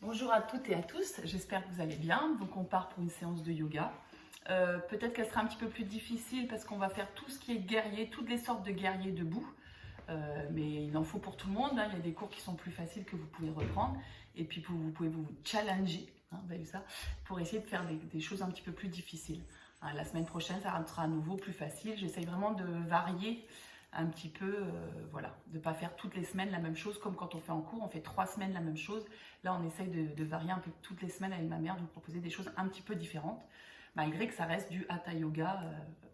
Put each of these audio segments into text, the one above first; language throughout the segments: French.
Bonjour à toutes et à tous, j'espère que vous allez bien. Donc on part pour une séance de yoga. Peut-être qu'elle sera un petit peu plus difficile parce qu'on va faire tout ce qui est guerrier, toutes les sortes de guerriers debout. Mais il en faut pour tout le monde, hein. Il y a des cours qui sont plus faciles que vous pouvez reprendre. Et puis vous pouvez vous challenger, hein, vous avez vu ça, pour essayer de faire des choses un petit peu plus difficiles. Hein, la semaine prochaine, ça sera à nouveau plus facile. J'essaye vraiment de varier un petit peu, voilà, de ne pas faire toutes les semaines la même chose, comme quand on fait en cours, on fait 3 semaines la même chose. Là, on essaye de varier un peu toutes les semaines avec ma mère, de vous proposer des choses un petit peu différentes, malgré que ça reste du hatha yoga,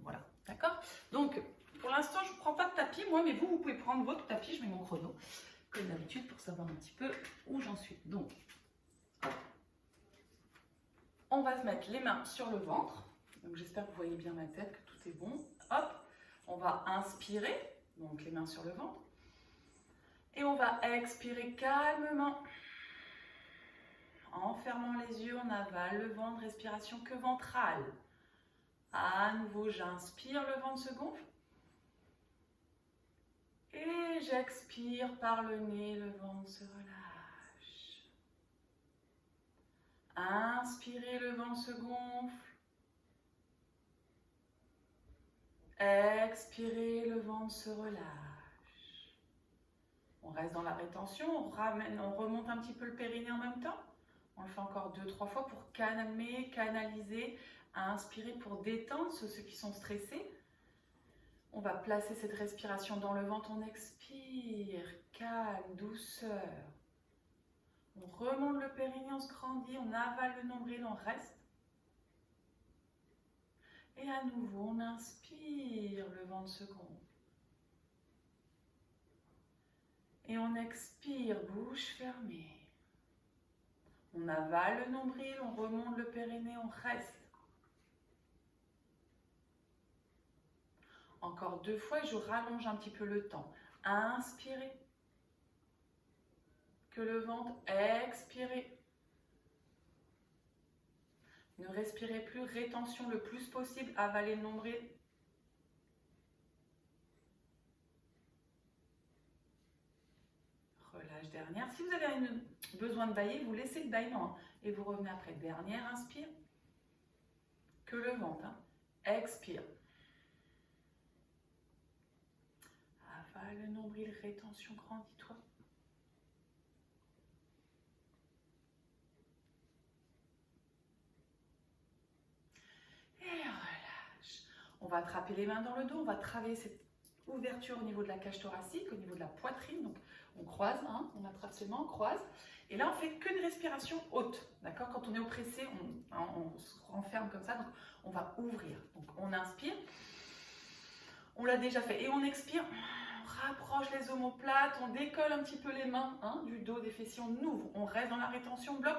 voilà, d'accord? Donc, pour l'instant, je ne prends pas de tapis, moi, mais vous pouvez prendre votre tapis, je mets mon chrono, comme d'habitude, pour savoir un petit peu où j'en suis. Donc, hop. On va se mettre les mains sur le ventre, donc j'espère que vous voyez bien ma tête, que tout est bon. Hop, on va inspirer, donc les mains sur le ventre, et on va expirer calmement. En fermant les yeux, on avale le ventre, respiration que ventrale. À nouveau, j'inspire, le ventre se gonfle. Et j'expire par le nez, le ventre se relâche. Inspirez, le ventre se gonfle. Expirez, le ventre se relâche. On reste dans la rétention, on remonte un petit peu le périnée en même temps. On le fait encore 2-3 fois pour calmer, canaliser, inspirer pour détendre ceux qui sont stressés. On va placer cette respiration dans le ventre, on expire, calme, douceur. On remonte le périnée, on se grandit, on avale le nombril, on reste. Et à nouveau, on inspire, le ventre se gonfle. Et on expire, bouche fermée. On avale le nombril, on remonte le périnée, on reste. Encore 2 fois et je rallonge un petit peu le temps. Inspirez. Que le ventre, expirez. Ne respirez plus, rétention le plus possible, avalez le nombril. Relâche dernière. Si vous avez besoin de bailler, vous laissez le bâillement et vous revenez après. Dernière, inspire. Que le ventre, expire. Avale le nombril, rétention, grandis-toi. Et relâche. On va attraper les mains dans le dos, on va travailler cette ouverture au niveau de la cage thoracique, au niveau de la poitrine. Donc on croise, hein, on attrape ses mains, on croise. Et là, on fait qu'une respiration haute. D'accord? Quand on est oppressé, on se renferme comme ça. Donc on va ouvrir. Donc on inspire. On l'a déjà fait. Et on expire. On rapproche les omoplates. On décolle un petit peu les mains, hein, du dos, des fessiers. On ouvre. On reste dans la rétention. Bloc.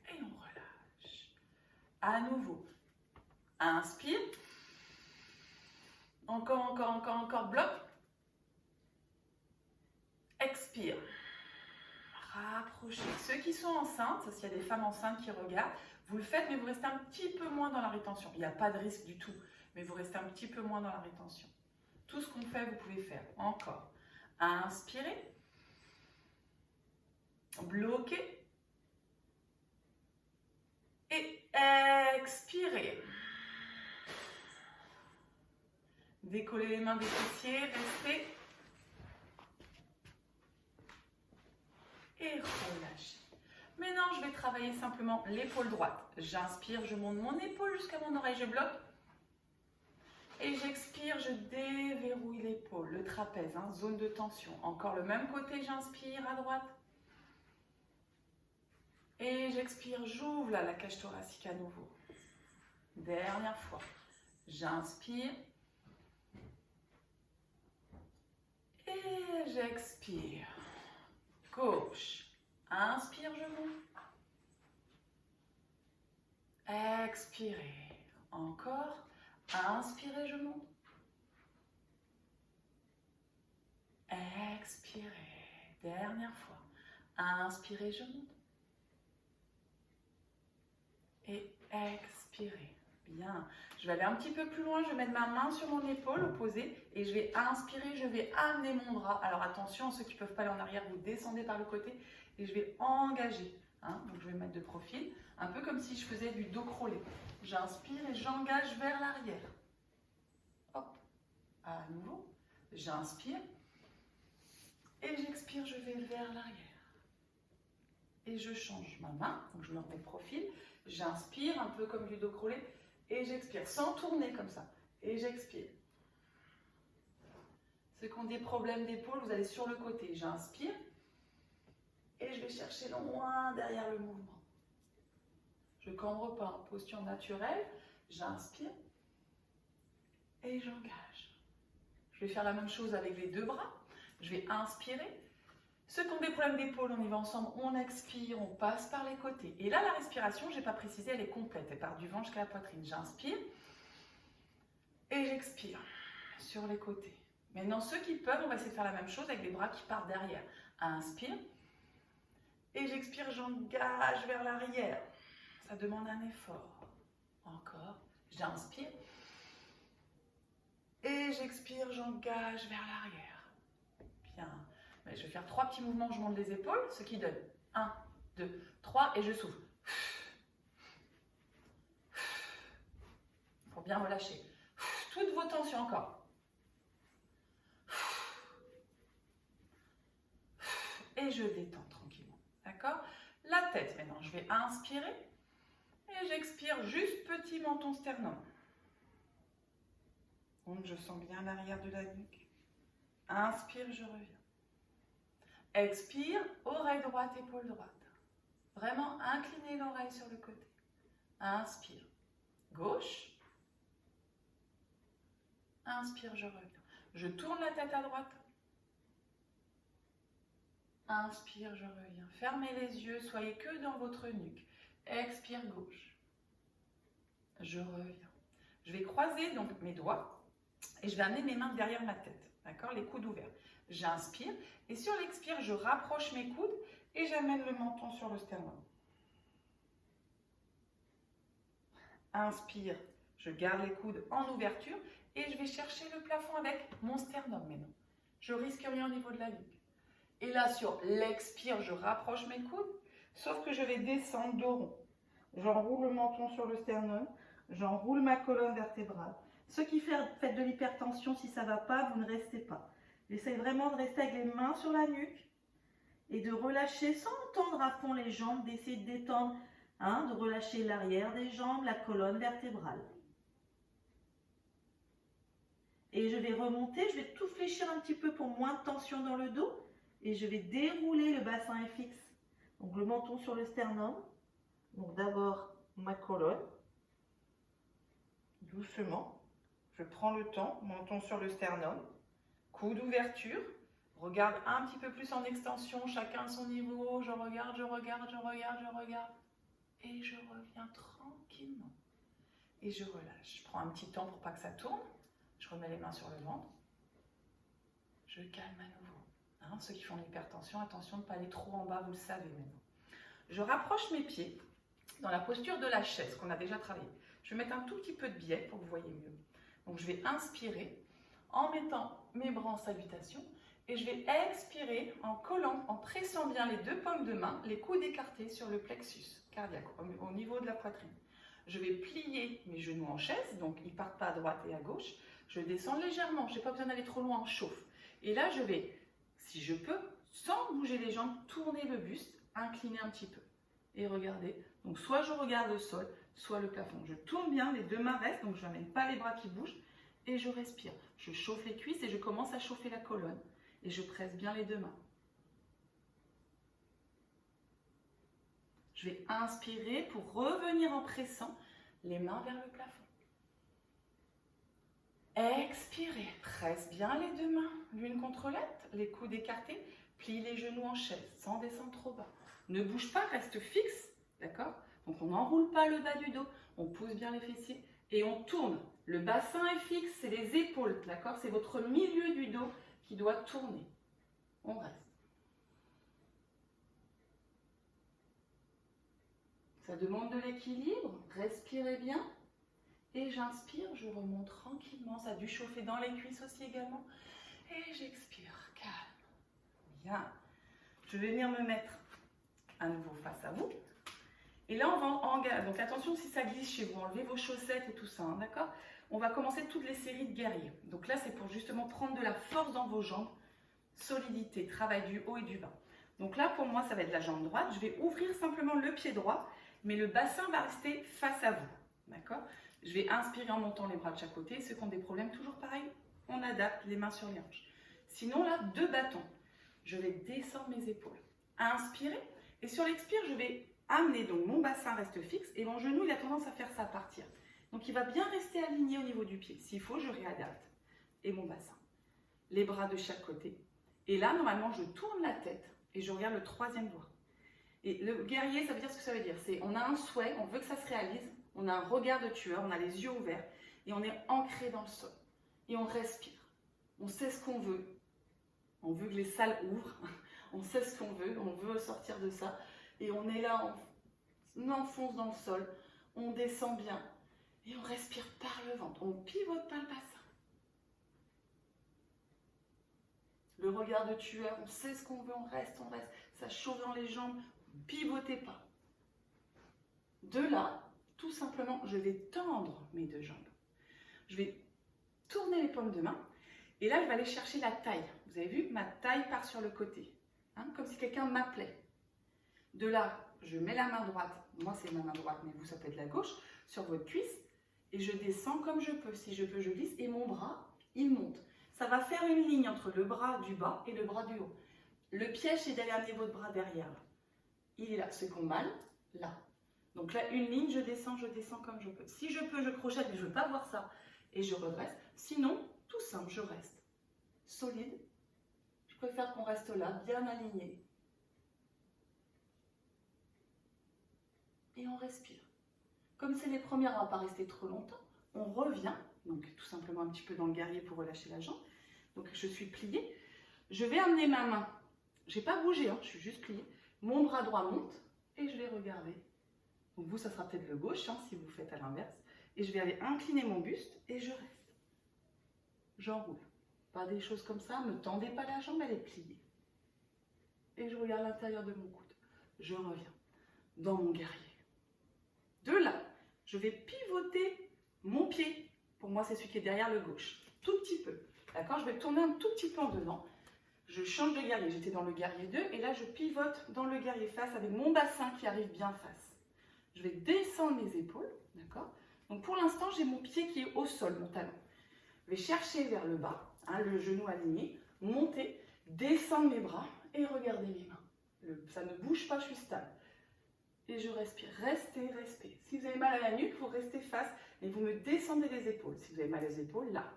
Et on relâche. À nouveau. Inspire. Encore. Bloc. Expire. Rapprochez. Ceux qui sont enceintes, s'il y a des femmes enceintes qui regardent, vous le faites, mais vous restez un petit peu moins dans la rétention. Il n'y a pas de risque du tout, mais vous restez un petit peu moins dans la rétention. Tout ce qu'on fait, vous pouvez faire. Encore. Inspirez. Bloquez. Et expirez. Décollez les mains des fessiers, restez. Et relâchez. Maintenant, je vais travailler simplement l'épaule droite. J'inspire, je monte mon épaule jusqu'à mon oreille, je bloque. Et j'expire, je déverrouille l'épaule, le trapèze, hein, zone de tension. Encore le même côté, j'inspire à droite. Et j'expire, j'ouvre là, la cage thoracique à nouveau. Dernière fois. J'inspire. Et j'expire. Gauche. Inspire, je monte. Expirez. Encore. Inspirez, je monte. Expirez. Dernière fois. Inspirez, je monte. Et expirez. Bien. Je vais aller un petit peu plus loin, je vais mettre ma main sur mon épaule opposée et je vais inspirer, je vais amener mon bras. Alors attention, ceux qui ne peuvent pas aller en arrière, vous descendez par le côté et je vais engager. Hein. Donc je vais mettre de profil, un peu comme si je faisais du dos crawlé. J'inspire et j'engage vers l'arrière. Hop, à nouveau, j'inspire et j'expire, je vais vers l'arrière. Et je change ma main, donc je me remets de profil, j'inspire un peu comme du dos crawlé et j'expire, sans tourner comme ça, et j'expire. Ceux qui ont des problèmes d'épaule, vous allez sur le côté, j'inspire et je vais chercher loin derrière le mouvement. Je ne cambre pas, posture naturelle, j'inspire et j'engage. Je vais faire la même chose avec les deux bras, je vais inspirer. Ceux qui ont des problèmes d'épaule, on y va ensemble, on expire, on passe par les côtés. Et là, la respiration, je n'ai pas précisé, elle est complète, elle part du ventre jusqu'à la poitrine. J'inspire et j'expire sur les côtés. Maintenant, ceux qui peuvent, on va essayer de faire la même chose avec les bras qui partent derrière. Inspire et j'expire, j'engage vers l'arrière. Ça demande un effort. Encore, j'inspire et j'expire, j'engage vers l'arrière. Bien. Je vais faire 3 petits mouvements, je monte les épaules, ce qui donne 1, 2, 3 et je souffle. Pour bien relâcher. Toutes vos tensions encore. Et je détends tranquillement. D'accord? La tête maintenant, je vais inspirer et j'expire juste petit menton sternum. Donc je sens bien l'arrière de la nuque. Inspire, je reviens. Expire, oreille droite, épaule droite. Vraiment incliner l'oreille sur le côté. Inspire. Gauche. Inspire, je reviens. Je tourne la tête à droite. Inspire, je reviens. Fermez les yeux, soyez que dans votre nuque. Expire, gauche. Je reviens. Je vais croiser donc mes doigts et je vais amener mes mains derrière ma tête. D'accord? Les coudes ouverts. J'inspire et sur l'expire, je rapproche mes coudes et j'amène le menton sur le sternum. Inspire, je garde les coudes en ouverture et je vais chercher le plafond avec mon sternum maintenant. Je risque rien au niveau de la nuque. Et là, sur l'expire, je rapproche mes coudes, sauf que je vais descendre dos rond. J'enroule le menton sur le sternum, j'enroule ma colonne vertébrale. Ceux qui faites de l'hypertension, si ça ne va pas, vous ne restez pas. J'essaye vraiment de rester avec les mains sur la nuque et de relâcher sans tendre à fond les jambes, d'essayer de détendre, de relâcher l'arrière des jambes, la colonne vertébrale. Et je vais remonter, je vais tout fléchir un petit peu pour moins de tension dans le dos. Et je vais dérouler, le bassin est fixe. Donc le menton sur le sternum. Donc d'abord ma colonne. Doucement. Je prends le temps, menton sur le sternum. Coude d'ouverture. Regarde un petit peu plus en extension, chacun à son niveau. Je regarde, je regarde, je regarde, je regarde. Et je reviens tranquillement. Et je relâche. Je prends un petit temps pour pas que ça tourne. Je remets les mains sur le ventre. Je calme à nouveau. Ceux qui font de l'hypertension, attention de ne pas aller trop en bas, vous le savez maintenant. Je rapproche mes pieds dans la posture de la chaise qu'on a déjà travaillé. Je vais mettre un tout petit peu de biais pour que vous voyez mieux. Donc je vais inspirer en mettant mes bras en salutation et je vais expirer en collant, en pressant bien les deux paumes de main, les coudes écartés sur le plexus cardiaque au niveau de la poitrine. Je vais plier mes genoux en chaise, donc ils ne partent pas à droite et à gauche. Je descends légèrement, je n'ai pas besoin d'aller trop loin, on chauffe. Et là, je vais, si je peux, sans bouger les jambes, tourner le buste, incliner un petit peu. Et regardez, donc soit je regarde le sol, soit le plafond. Je tourne bien, les deux mains restent, donc je n'amène pas les bras qui bougent. Et je respire. Je chauffe les cuisses et je commence à chauffer la colonne. Et je presse bien les deux mains. Je vais inspirer pour revenir en pressant les mains vers le plafond. Expirez, presse bien les deux mains l'une contre l'autre, les coudes écartés, plie les genoux en chaise sans descendre trop bas. Ne bouge pas, reste fixe, d'accord? Donc on n'enroule pas le bas du dos, on pousse bien les fessiers et on tourne. Le bassin est fixe, c'est les épaules, d'accord? C'est votre milieu du dos qui doit tourner. On reste. Ça demande de l'équilibre, respirez bien Et j'inspire, je remonte tranquillement. Ça a dû chauffer dans les cuisses aussi également. Et j'expire, calme. Bien. Je vais venir me mettre à nouveau face à vous. Et là, on va engager. Donc attention si ça glisse chez vous, enlevez vos chaussettes et tout ça, hein, d'accord? On va commencer toutes les séries de guerriers. Donc là, c'est pour justement prendre de la force dans vos jambes. Solidité, travail du haut et du bas. Donc là, pour moi, ça va être la jambe droite. Je vais ouvrir simplement le pied droit, mais le bassin va rester face à vous, d'accord? Je vais inspirer en montant les bras de chaque côté. Ceux qui ont des problèmes, toujours pareil, on adapte les mains sur les hanches. Sinon, là, 2 bâtons. Je vais descendre mes épaules. Inspirer. Et sur l'expire, je vais amener, donc mon bassin reste fixe et mon genou, il a tendance à faire ça partir. Donc, il va bien rester aligné au niveau du pied. S'il faut, je réadapte. Et mon bassin. Les bras de chaque côté. Et là, normalement, je tourne la tête et je regarde le 3e doigt. Et le guerrier, ça veut dire ce que ça veut dire. C'est on a un souhait, on veut que ça se réalise, on a un regard de tueur, on a les yeux ouverts et on est ancré dans le sol. Et on respire. On sait ce qu'on veut. On veut que les salles ouvrent. On sait ce qu'on veut sortir de ça. Et on est là, on enfonce dans le sol, on descend bien. Et on respire par le ventre. On pivote pas le bassin. Le regard de tueur, on sait ce qu'on veut, on reste. Ça chauffe dans les jambes, pivotez pas. De là, tout simplement, je vais tendre mes 2 jambes. Je vais tourner les paumes de main. Et là, je vais aller chercher la taille. Vous avez vu, ma taille part sur le côté. Hein, comme si quelqu'un m'appelait. De là, je mets la main droite. Moi, c'est ma main droite, mais vous, ça peut être la gauche. Sur votre cuisse. Et je descends comme je peux. Si je peux, je glisse. Et mon bras, il monte. Ça va faire une ligne entre le bras du bas et le bras du haut. Le piège, c'est d'aller amener votre bras derrière. Là. Il est là. Ceux qui ont mal, là. Donc là, une ligne, je descends comme je peux. Si je peux, je crochette, mais je ne veux pas voir ça. Et je redresse. Sinon, tout simple, je reste. Solide. Je préfère qu'on reste là, bien aligné. Et on respire. Comme c'est les premières, on ne va pas rester trop longtemps. On revient, donc tout simplement un petit peu dans le guerrier pour relâcher la jambe. Donc je suis pliée. Je vais amener ma main. Je n'ai pas bougé, hein, je suis juste pliée. Mon bras droit monte et je vais regarder. Donc vous, ça sera peut-être le gauche, hein, si vous faites à l'inverse. Et je vais aller incliner mon buste et je reste. J'enroule. Pas des choses comme ça, ne me tendez pas la jambe, elle est pliée. Et je regarde l'intérieur de mon coude. Je reviens dans mon guerrier. De là, je vais pivoter mon pied. Pour moi, c'est celui qui est derrière le gauche. Tout petit peu. D'accord? Je vais tourner un tout petit peu en devant. Je change de guerrier. J'étais dans le guerrier 2 et là, je pivote dans le guerrier face avec mon bassin qui arrive bien face. Je vais descendre mes épaules. D'accord? Donc, pour l'instant, j'ai mon pied qui est au sol, mon talon. Je vais chercher vers le bas, hein, le genou aligné, monter, descendre mes bras et regarder mes mains. Ça ne bouge pas, je suis stable. Et je respire. Restez, restez. Si vous avez mal à la nuque, vous restez face et vous me descendez les épaules. Si vous avez mal aux épaules, là.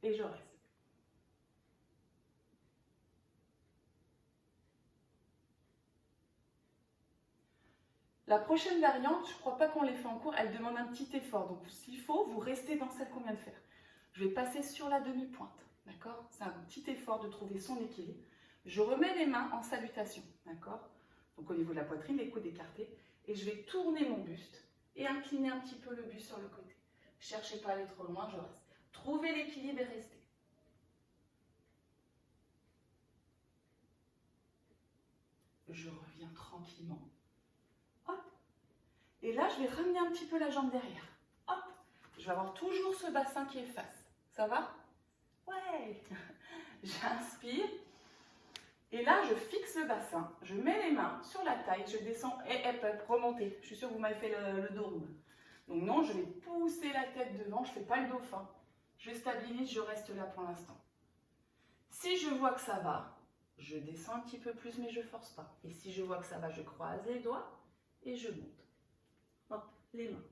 Et je reste. La prochaine variante, je ne crois pas qu'on les fait en cours, elle demande un petit effort. Donc s'il faut, vous restez dans celle qu'on vient de faire. Je vais passer sur la demi-pointe. D'accord? C'est un petit effort de trouver son équilibre. Je remets les mains en salutation. D'accord? Donc au niveau de la poitrine, les coudes écartés. Et je vais tourner mon buste et incliner un petit peu le buste sur le côté. Cherchez pas à aller trop loin, je reste. Trouvez l'équilibre et restez. Je reviens tranquillement. Hop. Et là, je vais ramener un petit peu la jambe derrière. Hop. Je vais avoir toujours ce bassin qui est face. Ça va? Ouais. J'inspire. Et là, je fixe le bassin, je mets les mains sur la taille, je descends et remontez. Je suis sûre que vous m'avez fait le dos rond. Donc non, je vais pousser la tête devant, je ne fais pas le dauphin. Je stabilise, je reste là pour l'instant. Si je vois que ça va, je descends un petit peu plus, mais je ne force pas. Et si je vois que ça va, je croise les doigts et je monte. Hop, les mains.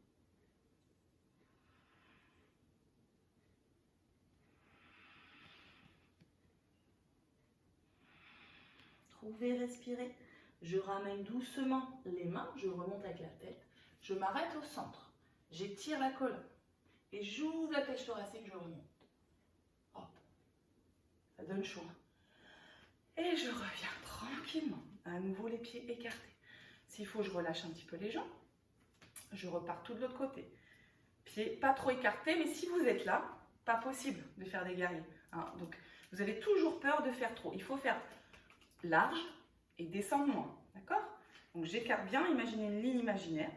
Trouvez, respirez. Je ramène doucement les mains, je remonte avec la tête. Je m'arrête au centre. J'étire la colonne. Et j'ouvre la cage thoracique, je remonte. Hop. Ça donne chaud. Et je reviens tranquillement. À nouveau les pieds écartés. S'il faut, je relâche un petit peu les jambes. Je repars tout de l'autre côté. Pieds pas trop écartés, mais si vous êtes là, pas possible de faire des guerriers. Hein. Donc, vous avez toujours peur de faire trop. Il faut faire large et descendre moins. D'accord? Donc, j'écarte bien, imaginez une ligne imaginaire.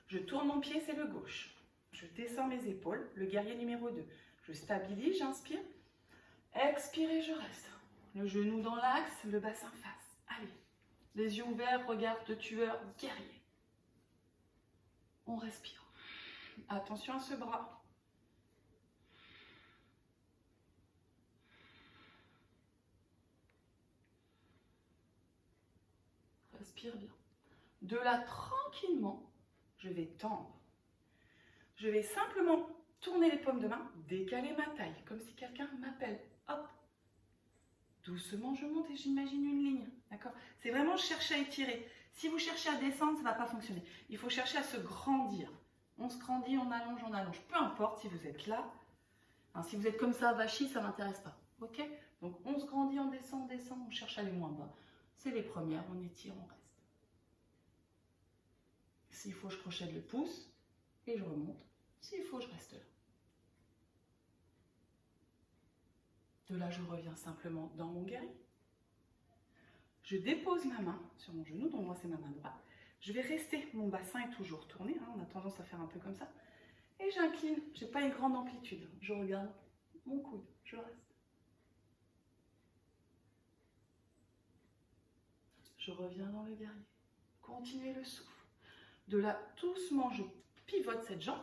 Je tourne mon pied, c'est le gauche. Je descends mes épaules, le guerrier numéro 2. Je stabilise, j'inspire. Expirez, je reste. Le genou dans l'axe, le bassin face. Allez, les yeux ouverts, regard de tueur, guerrier. On respire. Attention à ce bras. Respire bien. De là, tranquillement, je vais tendre. Je vais simplement tourner les paumes de main, décaler ma taille, comme si quelqu'un m'appelle. Hop. Doucement, je monte et j'imagine une ligne. D'accord? C'est vraiment chercher à étirer. Si vous cherchez à descendre, ça ne va pas fonctionner. Il faut chercher à se grandir. On se grandit, on allonge, on allonge. Peu importe si vous êtes là. Hein, si vous êtes comme ça, vachi, ça ne m'intéresse pas. Ok? Donc, on se grandit, on descend, on cherche à aller moins bas. C'est les premières, on étire, on reste. S'il faut, je crochette le pouce et je remonte. S'il faut, je reste là. De là, je reviens simplement dans mon guerrier. Je dépose ma main sur mon genou, donc moi c'est ma main droite. Je vais rester, mon bassin est toujours tourné, hein, on a tendance à faire un peu comme ça. Et j'incline, je n'ai pas une grande amplitude. Je regarde mon coude, je reste. Je reviens dans le guerrier. Continuez le souffle. De là, doucement, je pivote cette jambe.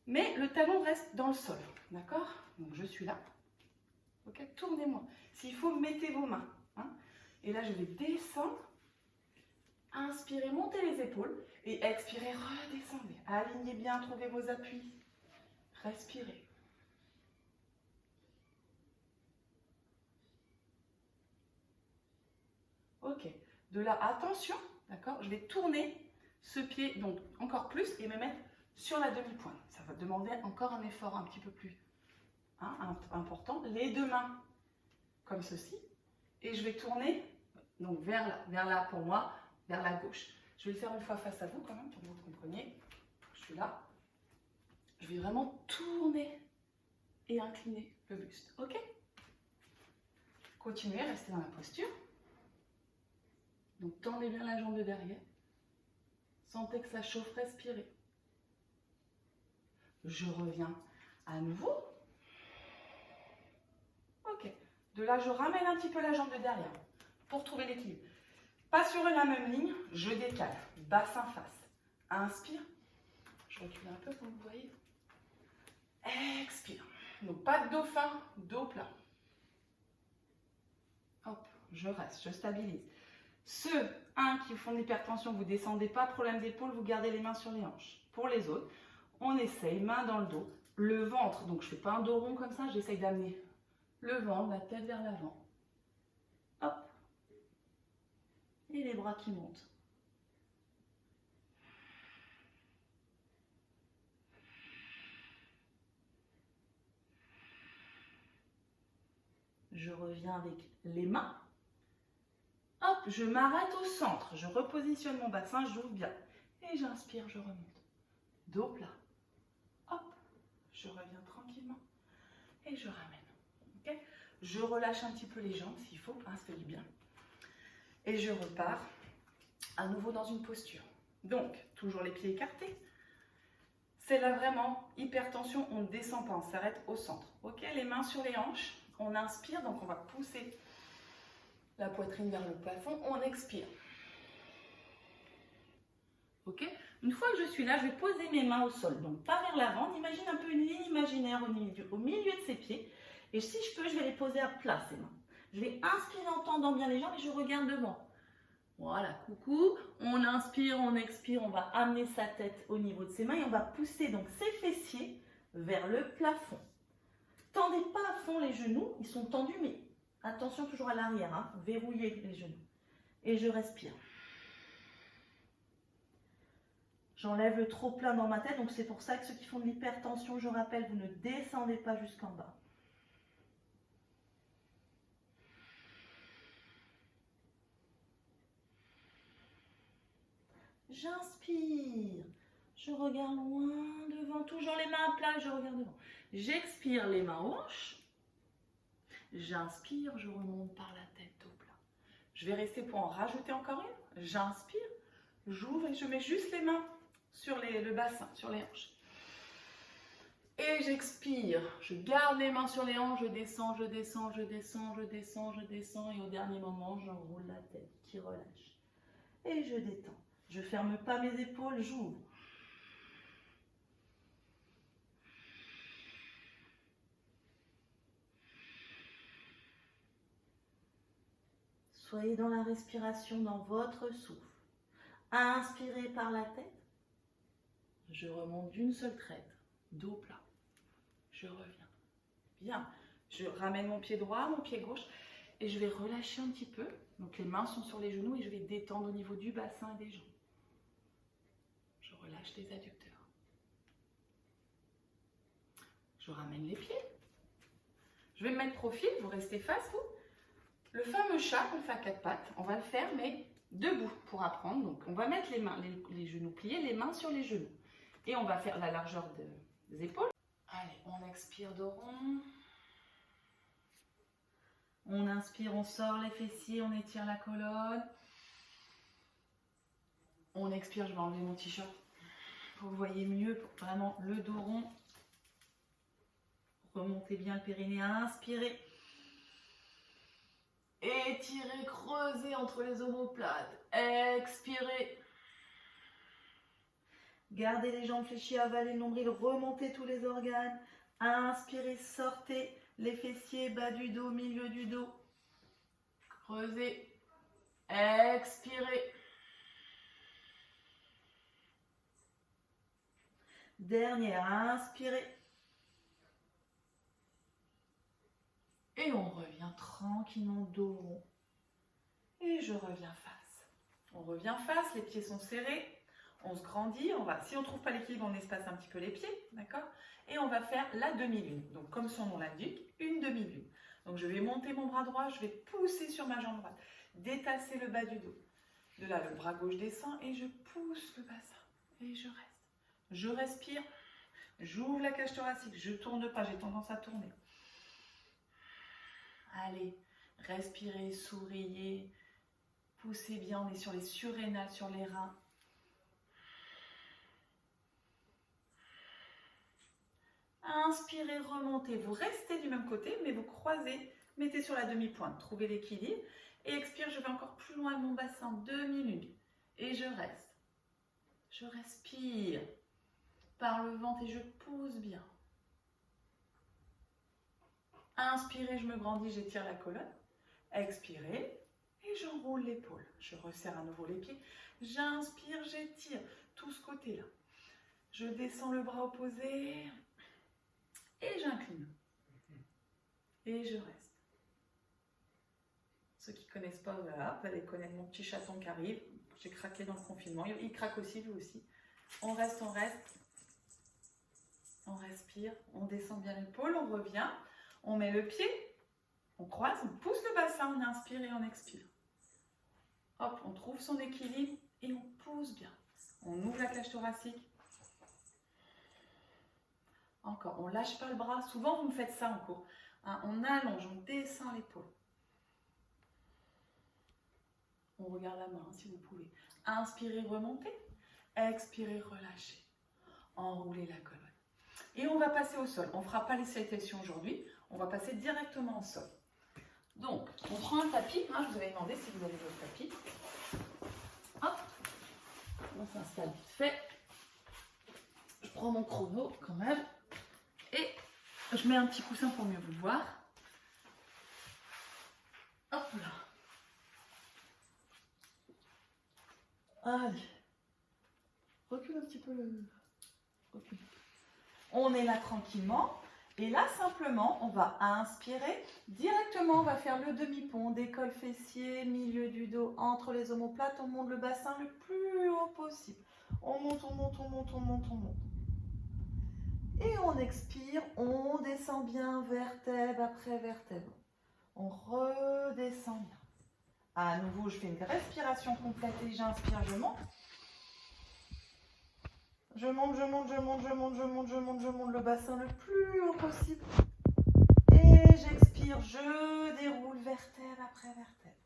Mais le talon reste dans le sol, d'accord? Donc je suis là. Ok, tournez-moi. S'il faut, mettez vos mains. Hein. Et là, je vais descendre. Inspirez, montez les épaules. Et expirez, redescendez. Alignez bien, trouvez vos appuis. Respirez. Ok. De là, attention, d'accord? Je vais tourner ce pied, donc encore plus, et me mettre sur la demi-pointe. Ça va demander encore un effort un petit peu plus important. Les deux mains comme ceci. Et je vais tourner donc vers là pour moi, vers la gauche. Je vais le faire une fois face à vous quand même, pour que vous compreniez. Je suis là. Je vais vraiment tourner et incliner le buste. Ok? Continuez, restez dans la posture. Donc tendez bien la jambe de derrière. Sentez que ça chauffe, respirez. Je reviens à nouveau. Ok. De là, je ramène un petit peu la jambe de derrière pour trouver l'équilibre. Pas sur la même ligne, je décale. Bassin face. Inspire. Je recule un peu, comme vous voyez. Expire. Donc pas de dauphin, dos plat. Hop, je reste, je stabilise. Ceux qui font de l'hypertension, vous ne descendez pas, problème d'épaule, vous gardez les mains sur les hanches. Pour les autres, on essaye, main dans le dos, le ventre. Donc je ne fais pas un dos rond comme ça, j'essaye d'amener le ventre, la tête vers l'avant. Hop. Et les bras qui montent. Je reviens avec les mains. Hop, je m'arrête au centre. Je repositionne mon bassin, j'ouvre bien. Et j'inspire, je remonte. Dos plat. Hop, je reviens tranquillement. Et je ramène. Okay, je relâche un petit peu les jambes s'il faut, hein, ça fait du bien. Et je repars à nouveau dans une posture. Donc, toujours les pieds écartés. C'est là vraiment, hypertension, on ne descend pas, on s'arrête au centre. Ok, les mains sur les hanches. On inspire, donc on va pousser la poitrine vers le plafond. On expire. Ok. Une fois que je suis là, je vais poser mes mains au sol. Donc pas vers l'avant. On imagine un peu une ligne imaginaire au milieu de ses pieds. Et si je peux, je vais les poser à plat, ces mains. Je vais inspirer en tendant bien les jambes et je regarde devant. Voilà, coucou. On inspire, on expire. On va amener sa tête au niveau de ses mains et on va pousser donc ses fessiers vers le plafond. Tendez pas à fond les genoux. Ils sont tendus, mais attention toujours à l'arrière. Hein. Verrouillez les genoux. Et je respire. J'enlève le trop plein dans ma tête, donc c'est pour ça que ceux qui font de l'hypertension, je rappelle, vous ne descendez pas jusqu'en bas. J'inspire, Je regarde loin devant, toujours les mains à plat, je regarde devant. J'expire les mains aux hanches. J'inspire, je remonte par la tête au plat. Je vais rester pour en rajouter encore une. J'inspire, j'ouvre et je mets juste les mains sur le bassin, sur les hanches. Et j'expire, je garde les mains sur les hanches, je descends, je descends, je descends, je descends, je descends. Et au dernier moment, j'enroule la tête qui relâche. Et je détends. Je ne ferme pas mes épaules, j'ouvre. Soyez dans la respiration, dans votre souffle. Inspirez par la tête. Je remonte d'une seule traite, dos plat. Je reviens. Bien. Je ramène mon pied droit, mon pied gauche et je vais relâcher un petit peu. Donc les mains sont sur les genoux et je vais détendre au niveau du bassin et des jambes. Je relâche les adducteurs. Je ramène les pieds. Je vais me mettre profil, vous restez face, vous. Le fameux chat qu'on fait à quatre pattes, on va le faire, mais debout pour apprendre. Donc, on va mettre les mains, les genoux pliés, les mains sur les genoux. Et on va faire la largeur des épaules. Allez, on expire dos rond. On inspire, on sort les fessiers, on étire la colonne. On expire, je vais enlever mon t-shirt pour que vous voyez mieux, pour vraiment le dos rond. Remontez bien le périnée, inspirez. Étirez, creusez entre les omoplates. Expirez. Gardez les jambes fléchies, avalez le nombril, remontez tous les organes. Inspirez, sortez les fessiers, bas du dos, milieu du dos. Creusez. Expirez. Dernière, inspirez. Et on revient tranquillement dos rond. Et je reviens face. On revient face, les pieds sont serrés. On se grandit. Si on ne trouve pas l'équilibre, on espace un petit peu les pieds. D'accord? Et on va faire la demi-lune. Donc, comme son nom l'indique, une demi-lune. Donc, je vais monter mon bras droit. Je vais pousser sur ma jambe droite. Détasser le bas du dos. De là, le bras gauche descend et je pousse le bassin. Et je reste. Je respire. J'ouvre la cage thoracique. Je ne tourne pas. J'ai tendance à tourner. Allez, respirez, souriez, poussez bien, on est sur les surrénales, sur les reins. Inspirez, remontez, vous restez du même côté, mais vous croisez, mettez sur la demi-pointe, trouvez l'équilibre. Et expire, je vais encore plus loin de mon bassin, demi-lune. Et je reste. Je respire par le ventre et je pousse bien. Inspirez, je me grandis, j'étire la colonne. Expirez et j'enroule l'épaule. Je resserre à nouveau les pieds. J'inspire, j'étire tout ce côté-là. Je descends le bras opposé et j'incline. Et je reste. Ceux qui ne connaissent pas, voilà, vous allez connaître mon petit chaton qui arrive. J'ai craqué dans le confinement. Il craque aussi, lui aussi. On reste, on reste. On respire, on descend bien l'épaule, on revient. On met le pied, on croise, on pousse le bassin, on inspire et on expire. Hop, on trouve son équilibre et on pousse bien. On ouvre la cage thoracique. Encore, on ne lâche pas le bras. Souvent, vous me faites ça en cours. Hein, on allonge, on descend l'épaule. On regarde la main si vous pouvez. Inspirez, remontez. Expirez, relâchez. Enroulez la colonne. Et on va passer au sol. On ne fera pas les salutations aujourd'hui. On va passer directement au sol. Donc, on prend un tapis. Hein, je vous avais demandé si vous avez votre tapis. Hop. On s'installe vite fait. Je prends mon chrono quand même. Et je mets un petit coussin pour mieux vous voir. Hop là. Allez. Recule un petit peu le... Recule. On est là tranquillement. Et là, simplement, on va inspirer. Directement, on va faire le demi-pont, décolle fessier, milieu du dos, entre les omoplates. On monte le bassin le plus haut possible. On monte, on monte, on monte, on monte, on monte. Et on expire, on descend bien vertèbre après vertèbre. On redescend bien. À nouveau, je fais une respiration complète et j'inspire, je monte. Je monte, je monte, je monte, je monte, je monte, je monte, je monte le bassin le plus haut possible. Et j'expire, je déroule vertèbre après vertèbre.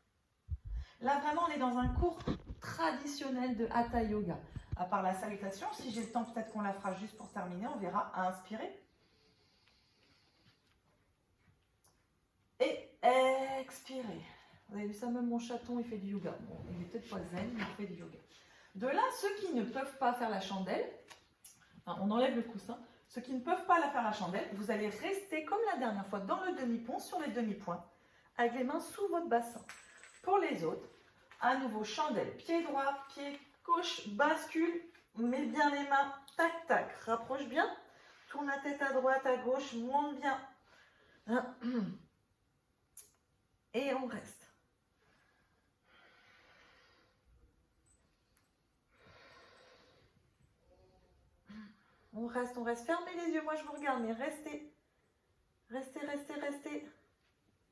Là, vraiment, on est dans un cours traditionnel de Hatha Yoga. À part la salutation, si j'ai le temps, peut-être qu'on la fera juste pour terminer, on verra. Inspirez. Et expirez. Vous avez vu ça, même mon chaton, il fait du yoga. Bon, il n'est peut-être pas zen, mais il fait du yoga. De là, ceux qui ne peuvent pas faire la chandelle, enfin, on enlève le coussin, ceux qui ne peuvent pas la faire la chandelle, vous allez rester comme la dernière fois dans le demi-pont, sur les demi-points, avec les mains sous votre bassin. Pour les autres, à nouveau chandelle, pied droit, pied gauche, bascule, mets bien les mains, tac, tac, rapproche bien, tourne la tête à droite, à gauche, monte bien. Et on reste. On reste, on reste. Fermez les yeux, moi je vous regarde, mais restez. Restez, restez, restez.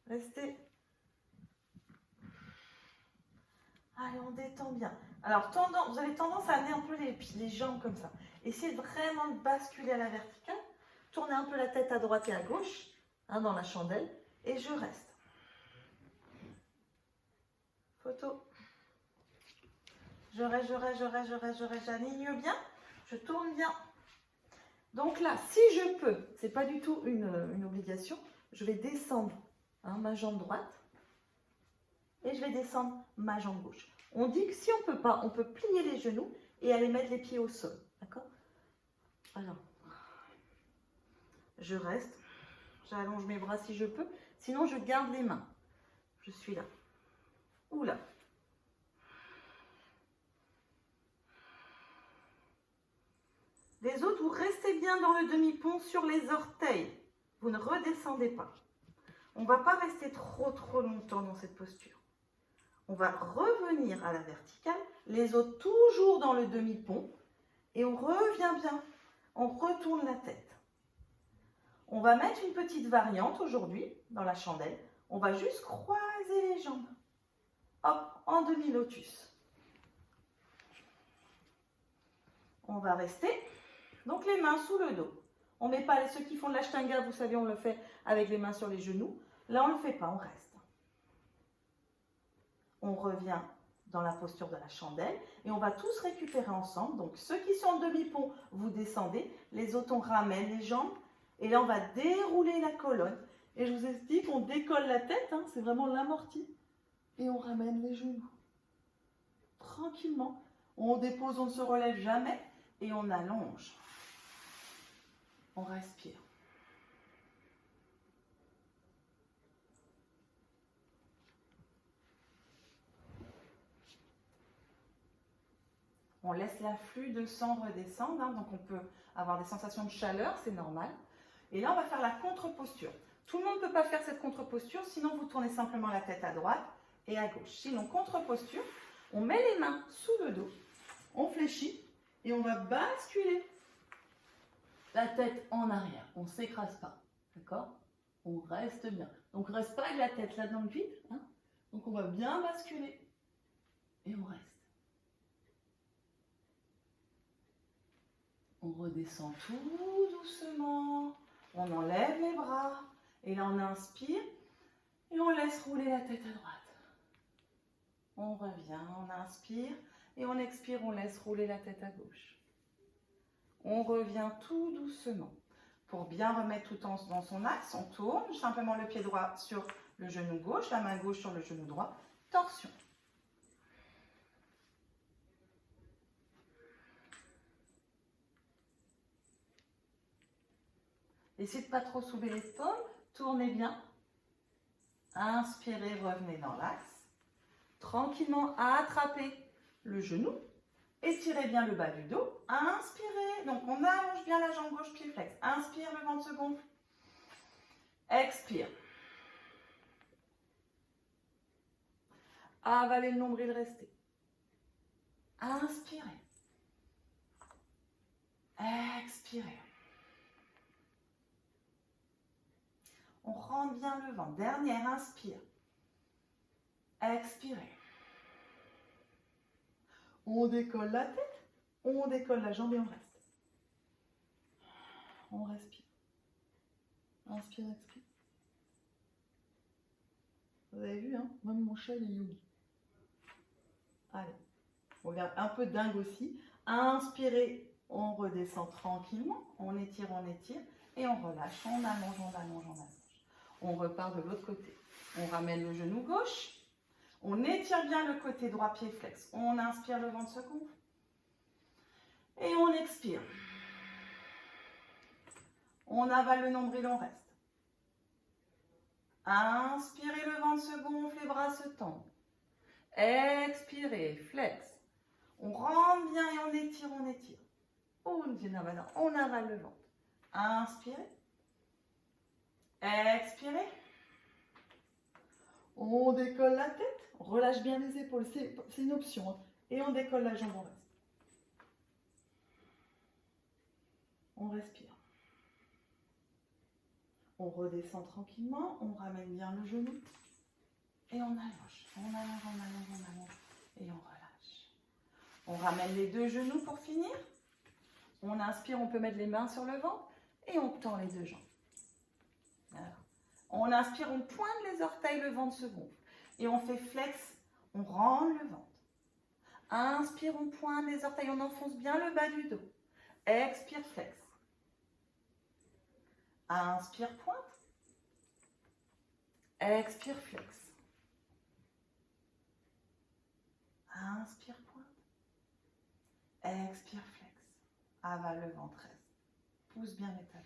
Restez. Allez, on détend bien. Alors, vous avez tendance à amener un peu les jambes comme ça. Essayez vraiment de basculer à la verticale. Tournez un peu la tête à droite et à gauche, hein, dans la chandelle. Et je reste. Photo. Je reste, je reste, je reste, je reste, je reste. J'aligne bien. Je tourne bien. Donc là, si je peux, ce n'est pas du tout une obligation, je vais descendre, hein, ma jambe droite et je vais descendre ma jambe gauche. On dit que si on ne peut pas, on peut plier les genoux et aller mettre les pieds au sol. D'accord? Alors, je reste, j'allonge mes bras si je peux, sinon je garde les mains. Je suis là. Ou là. Les autres, vous restez bien dans le demi-pont sur les orteils. Vous ne redescendez pas. On ne va pas rester trop longtemps dans cette posture. On va revenir à la verticale, les autres toujours dans le demi-pont, et on revient bien. On retourne la tête. On va mettre une petite variante aujourd'hui dans la chandelle. On va juste croiser les jambes. Hop, en demi-lotus. On va rester. Donc les mains sous le dos. On ne met pas, ceux qui font de l'ashtanga, vous savez, on le fait avec les mains sur les genoux. Là, on ne le fait pas, on reste. On revient dans la posture de la chandelle et on va tous récupérer ensemble. Donc ceux qui sont en demi-pont, vous descendez. Les autres, on ramène les jambes. Et là, on va dérouler la colonne. Et je vous explique, on décolle la tête, hein, c'est vraiment l'amorti. Et on ramène les genoux. Tranquillement. On dépose, on ne se relève jamais. Et on allonge. On respire. On laisse l'afflux de sang redescendre, hein, donc on peut avoir des sensations de chaleur, c'est normal. Et là, on va faire la contre-posture. Tout le monde ne peut pas faire cette contre-posture, sinon vous tournez simplement la tête à droite et à gauche. Sinon, contre-posture, on met les mains sous le dos, on fléchit et on va basculer la tête en arrière. On ne s'écrase pas, d'accord? On reste bien. Donc, reste pas avec la tête là dans le vide. Hein, donc, on va bien basculer et on reste. On redescend tout doucement. On enlève les bras. Et là, on inspire et on laisse rouler la tête à droite. On revient, on inspire et on expire, on laisse rouler la tête à gauche. On revient tout doucement. Pour bien remettre tout dans son axe, on tourne simplement le pied droit sur le genou gauche, la main gauche sur le genou droit. Torsion. Essayez de ne pas trop soulever les épaules. Tournez bien. Inspirez, revenez dans l'axe. Tranquillement, attrapez le genou. Étirez bien le bas du dos. Inspirez. Donc, on allonge bien la jambe gauche, pied flex. Inspire, le ventre se gonfle. Expire. Avalez le nombril, restez. Inspirez. Expirez. On rentre bien le ventre. Dernière, inspire. Expirez. On décolle la tête, on décolle la jambe et on reste. On respire. Inspire, expire. Vous avez vu, hein, même mon chat, il est yogi. Allez, on regarde un peu dingue aussi. Inspirez, on redescend tranquillement. On étire, et on relâche. On allonge, on allonge, on allonge. On repart de l'autre côté. On ramène le genou gauche. On étire bien le côté droit, pied flex. On inspire, le ventre se gonfle. Et on expire. On avale le nombril, on reste. Inspirez, le ventre se gonfle, les bras se tendent. Expirez, flex. On rentre bien et on étire, on étire. On avale le ventre. Inspirez. Expirez. On décolle la tête. On relâche bien les épaules. C'est une option. Hein. Et on décolle la jambe, on reste. On respire. On redescend tranquillement. On ramène bien le genou. Et on allonge. On allonge, on allonge, on allonge. Et on relâche. On ramène les deux genoux pour finir. On inspire, on peut mettre les mains sur le ventre. Et on tend les deux jambes. Alors, on inspire, on pointe les orteils, le ventre se gonfle. Et on fait flex, on rentre le ventre. Inspire, on pointe les orteils, on enfonce bien le bas du dos. Expire, flex. Inspire, pointe. Expire, flex. Inspire, pointe. Expire, flex. Avale le ventre, reste. Pousse bien les talons.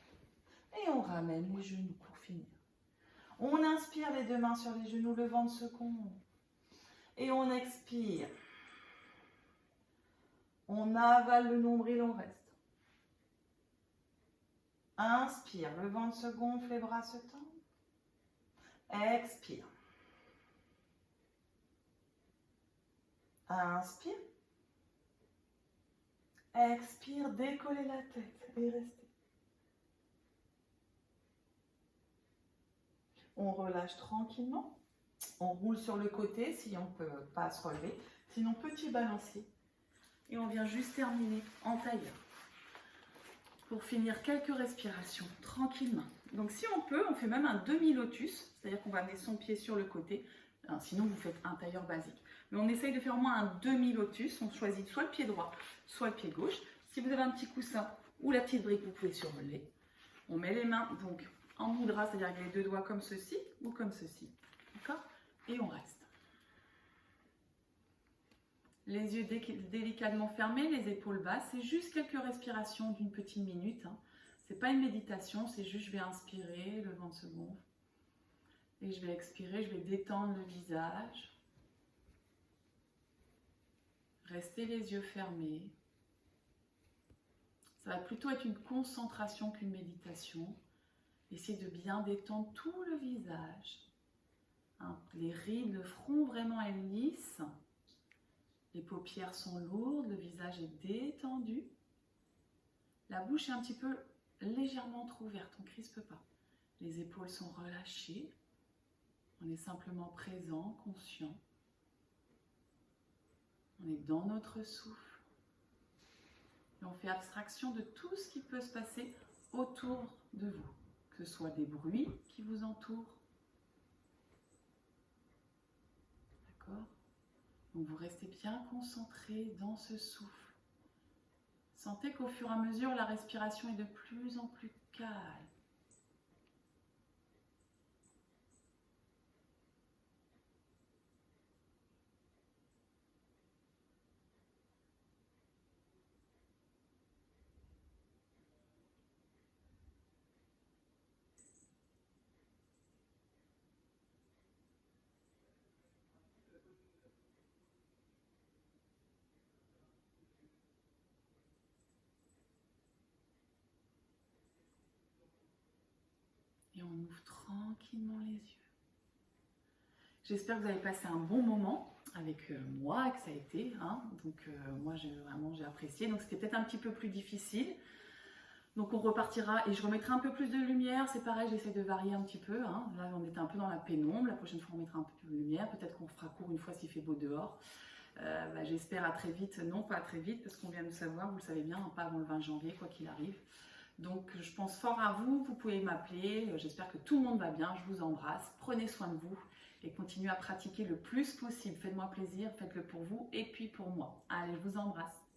Et on ramène les genoux pour finir. On inspire, les deux mains sur les genoux, le ventre se gonfle. Et on expire. On avale le nombril, on reste. Inspire, le ventre se gonfle, les bras se tendent. Expire. Inspire. Expire, décollez la tête et restez. On relâche tranquillement. On roule sur le côté si on ne peut pas se relever. Sinon, petit balancier. Et on vient juste terminer en tailleur. Pour finir, quelques respirations, tranquillement. Donc si on peut, on fait même un demi-lotus. C'est-à-dire qu'on va amener son pied sur le côté. Alors, sinon, vous faites un tailleur basique. Mais on essaye de faire au moins un demi-lotus. On choisit soit le pied droit, soit le pied gauche. Si vous avez un petit coussin ou la petite brique, vous pouvez survoler. On met les mains donc en mudra, c'est-à-dire avec les deux doigts comme ceci ou comme ceci. D'accord? Et on reste. Les yeux délicatement fermés, les épaules basses. C'est juste quelques respirations d'une petite minute. Hein. Ce n'est pas une méditation, c'est juste je vais inspirer, le ventre se gonfle. Et je vais expirer, je vais détendre le visage. Restez les yeux fermés. Ça va plutôt être une concentration qu'une méditation. Essayez de bien détendre tout le visage. Hein, les rides, le front vraiment est lisse. Les paupières sont lourdes, le visage est détendu. La bouche est un petit peu légèrement trop ouverte, on ne crispe pas. Les épaules sont relâchées. On est simplement présent, conscient. On est dans notre souffle. Et on fait abstraction de tout ce qui peut se passer autour de vous. Que ce soit des bruits qui vous entourent. D'accord ? Donc vous restez bien concentré dans ce souffle. Sentez qu'au fur et à mesure, la respiration est de plus en plus calme. Et on ouvre tranquillement les yeux. J'espère que vous avez passé un bon moment avec moi, que ça a été. Hein. Donc moi, j'ai apprécié. Donc c'était peut-être un petit peu plus difficile. Donc on repartira et je remettrai un peu plus de lumière. C'est pareil, j'essaie de varier un petit peu. Hein. Là, on était un peu dans la pénombre. La prochaine fois, on mettra un peu de lumière. Peut-être qu'on fera court une fois s'il fait beau dehors. J'espère à très vite. Non, pas à très vite parce qu'on vient de savoir, vous le savez bien, pas avant le 20 janvier, quoi qu'il arrive. Donc je pense fort à vous, vous pouvez m'appeler, j'espère que tout le monde va bien, je vous embrasse, prenez soin de vous et continuez à pratiquer le plus possible. Faites-moi plaisir, faites-le pour vous et puis pour moi. Allez, je vous embrasse.